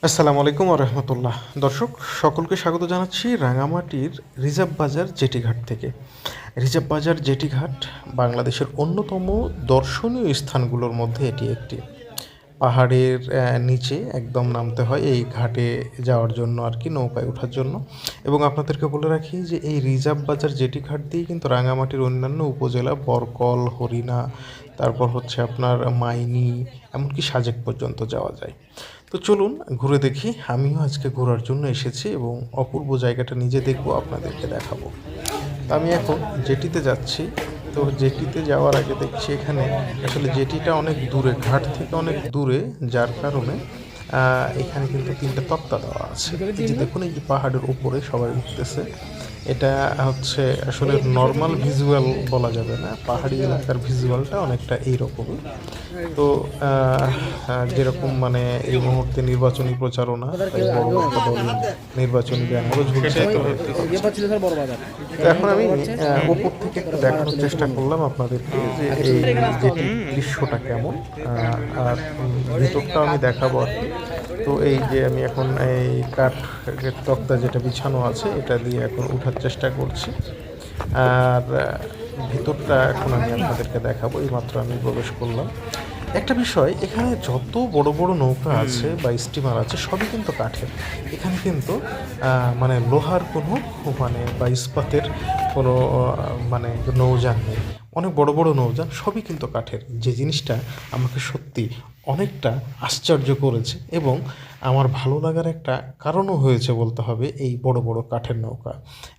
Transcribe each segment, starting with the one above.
আসসালামু আলাইকুম ওয়া রাহমাতুল্লাহ। দর্শক সকলকে স্বাগত জানাচ্ছি রাঙামাটির রিজার্ভ বাজার জেটিঘাট থেকে। রিজার্ভ বাজার জেটিঘাট বাংলাদেশের অন্যতম দর্শনীয় স্থানগুলোর মধ্যে এটি একটি। পাহাড়ের নিচে একদম নামতে হয় এই ঘাটে যাওয়ার জন্য আর কি, নৌকায় ওঠার জন্য। এবং আপনাদেরকে বলে রাখি যে এই রিজার্ভ বাজার জেটিঘাট দিয়েই কিন্তু রাঙামাটির অন্যান্য উপজেলা বরকল, হরিণা, তারপর হচ্ছে আপনার মাইনী, এমনকি সাজেক পর্যন্ত যাওয়া যায়। তো চলুন ঘুরে দেখি। আমিও আজকে ঘোরার জন্য এসেছি এবং অপূর্ব জায়গাটা নিজে দেখব, আপনাদেরকে দেখাবো। তো আমি এখন জেটিতে যাচ্ছি। তো জেটিতে যাওয়ার আগে দেখছি এখানে আসলে জেটিটা অনেক দূরে, ঘাট থেকে অনেক দূরে, যার কারণে এখানে কিন্তু 3টা তক্তা দেওয়া আছে। এই যে দেখুন, এই যে পাহাড়ের উপরে সবাই উঠতেছে, এটা হচ্ছে আসলে নর্মাল ভিজুয়াল বলা যাবে না, পাহাড়ি এলাকার ভিজুয়ালটা অনেকটা এইরকমই। তো যেরকম মানে এই মুহূর্তে নির্বাচনী প্রচারণা, তাই বড় একটা দল নির্বাচনী ব্যানারও ঝুলছে। তো এখন আমি উপর থেকে একটু দেখানোর চেষ্টা করলাম আপনাদেরকে যে এই যেটি দৃশ্যটা কেমন, আর ভিতরটা আমি দেখাবো আর কি। তো এই যে আমি এখন এই কাঠের তক্তা যেটা বিছানো আছে, এটা দিয়ে এখন ওঠার চেষ্টা করছি। আর ভিতরটা এখন আমি আপনাদেরকে দেখাবো। এইমাত্র আমি প্রবেশ করলাম। একটা বিষয়, এখানে যত বড় বড় নৌকা আছে বা স্টিমার আছে সবই কিন্তু কাঠের। এখানে কিন্তু মানে লোহার কোনো মানে বা ইস্পাতের কোনো মানে নৌযান নেই। অনেক বড় বড় নৌযান সবই কিন্তু কাঠের, যে জিনিসটা আমাকে সত্যি অনেকটা আশ্চর্য করেছে এবং আমার ভালো লাগার একটা কারণও হয়েছে বলতে হবে এই বড় বড় কাঠের নৌকা।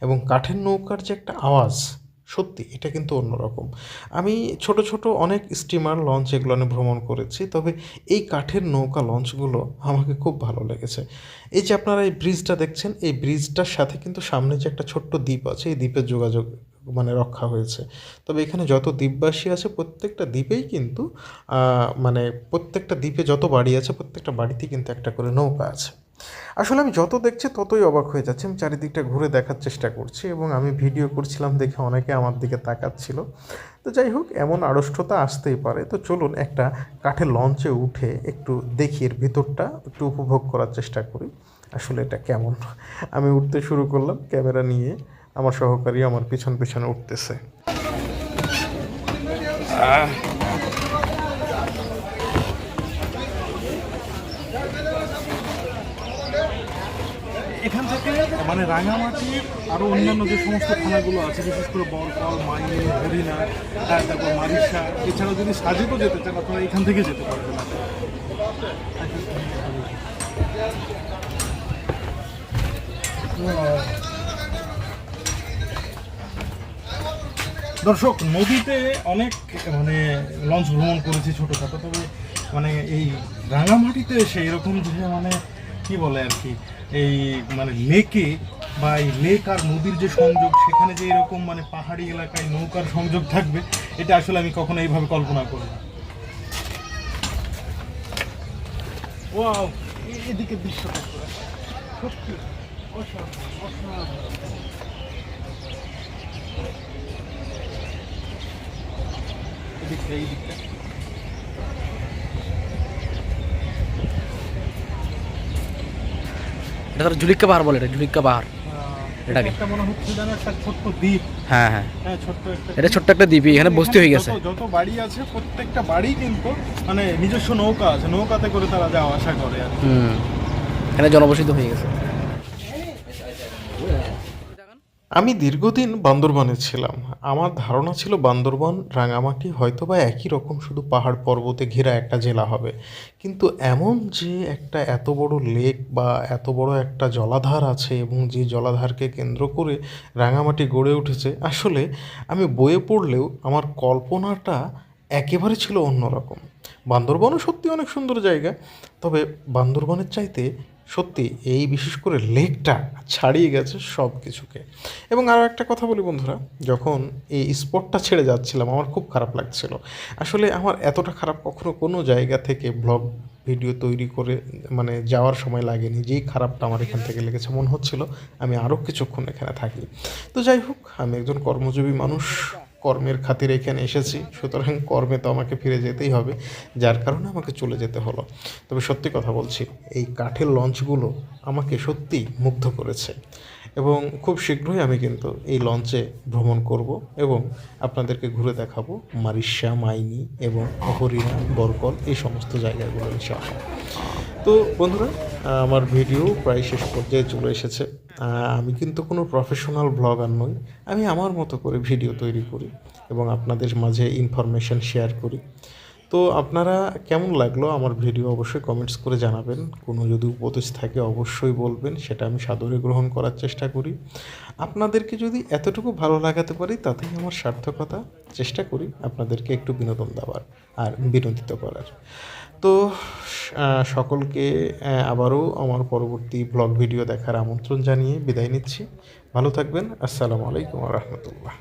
এবং কাঠের নৌকার যে একটা আওয়াজ, সত্যি এটা কিন্তু অন্যরকম। আমি ছোট ছোট অনেক স্টিমার, লঞ্চ এগুলো নিয়ে ভ্রমণ করেছি, তবে এই কাঠের নৌকা লঞ্চগুলো আমাকে খুব ভালো লেগেছে। এই যে আপনারা এই ব্রিজটা দেখছেন, এই ব্রিজটার সাথে কিন্তু সামনে যে একটা ছোট্ট দ্বীপ আছে, এই দ্বীপের যোগাযোগ মানে রক্ষা হয়েছে। তবে এখানে যত দ্বীপবাসী আছে প্রত্যেকটা দ্বীপেই কিন্তু মানে প্রত্যেকটা দ্বীপে যত বাড়ি আছে প্রত্যেকটা বাড়িতেই কিন্তু একটা করে নৌকা আছে। আসলে আমি যত দেখছি ততই অবাক হয়ে যাচ্ছি। আমি চারিদিকটা ঘুরে দেখার চেষ্টা করছি এবং আমি ভিডিও করছিলাম দেখে অনেকে আমার দিকে তাকাচ্ছিল। তো যাই হোক, এমন আড়ষ্টতা আসতেই পারে। তো চলুন একটা কাঠের লঞ্চে উঠে একটু দেখি, এর ভিতরটা একটু উপভোগ করার চেষ্টা করি আসলে এটা কেমন। আমি উঠতে শুরু করলাম ক্যামেরা নিয়ে, আমার সহকারী আমার পিছন পিছনে উঠতেছে। এখান থেকে মানে রাঙামাটির আরও অন্যান্য যে সমস্ত থানাগুলো আছে, বিশেষ করে বরকল, মাইনী, হরিণা, তারপর মারিশা, এছাড়াও যদি সাজেকও যেতে চান আপনারা এখান থেকে যেতে পারবেন। দর্শক, নদীতে অনেক মানে লঞ্চ ভ্রমণ করেছি ছোটোখাটো, তবে মানে এই রাঙামাটিতে এসে এরকম যে মানে কি বলে আর কি, এই মানে লেকে বা এই লেক আর নদীর যে সংযোগ, সেখানে যে এরকম মানে পাহাড়ি এলাকায় নৌকার সংযোগ থাকবে, এটা আসলে আমি কখনো এইভাবে কল্পনা করি না। ওয়াও, এদিকে দৃশ্যটা সত্যি অসাধারণ অসাধারণ। এই দিকটা এটা তো ঝুলিক্কা পাহাড় বলে, এটা ঝুলিক্কা পাহাড়। এটাকে একটা মনে হচ্ছে যেন একটা ছোট্ট দ্বীপ। হ্যাঁ হ্যাঁ, ছোট্ট একটা, এটা ছোট্ট একটা দ্বীপ, এখানে বস্তি হয়ে গেছে। যত বাড়ি আছে প্রত্যেকটা বাড়ি কিন্তু মানে নিজস্ব নৌকা আছে, নৌকাতে করে তারা যাওয়া আসা করে আর কি। এখানে জনবসতি হয়ে গেছে। আমি দীর্ঘদিন বান্দরবানে ছিলাম। আমার ধারণা ছিল বান্দরবান রাঙামাটি হয়তো বা একই রকম, শুধু পাহাড় পর্বতে ঘেরা একটা জেলা হবে। কিন্তু এমন যে একটা এত বড় লেক বা এত বড় একটা জলাধার আছে এবং যে জলাধারকে কেন্দ্র করে রাঙামাটি গড়ে উঠেছে, আসলে আমি বইয়ে পড়লেও আমার কল্পনাটা একেবারে ছিল অন্যরকম। বান্দরবানও সত্যি অনেক সুন্দর জায়গা, তবে বান্দরবানের চাইতে সত্যি এই বিশেষ করে লেকটা ছাড়িয়ে গেছে সব কিছুকে। এবং আরও একটা কথা বলি বন্ধুরা, যখন এই স্পটটা ছেড়ে যাচ্ছিলাম আমার খুব খারাপ লাগছিল। আসলে আমার এতটা খারাপ কখনো কোনো জায়গা থেকে ব্লগ ভিডিও তৈরি করে মানে যাওয়ার সময় লাগেনি। যেই খারাপটা আমার এখান থেকে লেগেছে, মনে হচ্ছিল আমি আরও কিছুক্ষণ এখানে থাকি। তো যাই হোক, আমি একজন কর্মজীবী মানুষ, কর্মের খাতিরে এখানে এসেছি, সুতরাং কর্মে তো আমাকে ফিরে যেতেই হবে, যার কারণে আমাকে চলে যেতে হলো। তবে সত্যি কথা বলছি, এই কাঠের লঞ্চগুলো আমাকে সত্যি মুগ্ধ করেছে এবং খুব শীঘ্রই আমি কিন্তু এই লঞ্চে ভ্রমণ করব এবং আপনাদেরকে ঘুরে দেখাবো মারিশা, মাইনি এবং হরিণা, বরকল এই সমস্ত জায়গাগুলো ইনশাআল্লাহ। তো বন্ধুরা, আমার ভিডিও প্রায় শেষ পর্যায়ে চলে এসেছে। আমি কিন্তু কোনো প্রফেশনাল ব্লগার নই, আমি আমার মতো করে ভিডিও তৈরি করি এবং আপনাদের মাঝে ইনফরমেশান শেয়ার করি। তো আপনারা কেমন লাগলো আমার ভিডিও অবশ্যই কমেন্টস করে জানাবেন। কোনো যদি উপদেশ থাকে অবশ্যই বলবেন, সেটা আমি সাদরে গ্রহণ করার চেষ্টা করি। আপনাদেরকে যদি এতটুকু ভালো লাগাতে পারি তাতেই আমার সার্থকতা। চেষ্টা করি আপনাদেরকে একটু বিনোদন দেওয়ার আর বিনোদিত করার। তো সকলকে আবারও আমার পরবর্তী ব্লগ ভিডিও দেখার আমন্ত্রণ জানিয়ে বিদায় নিচ্ছি। ভালো থাকবেন। আসসালামু আলাইকুম ওয়া রাহমাতুল্লাহ।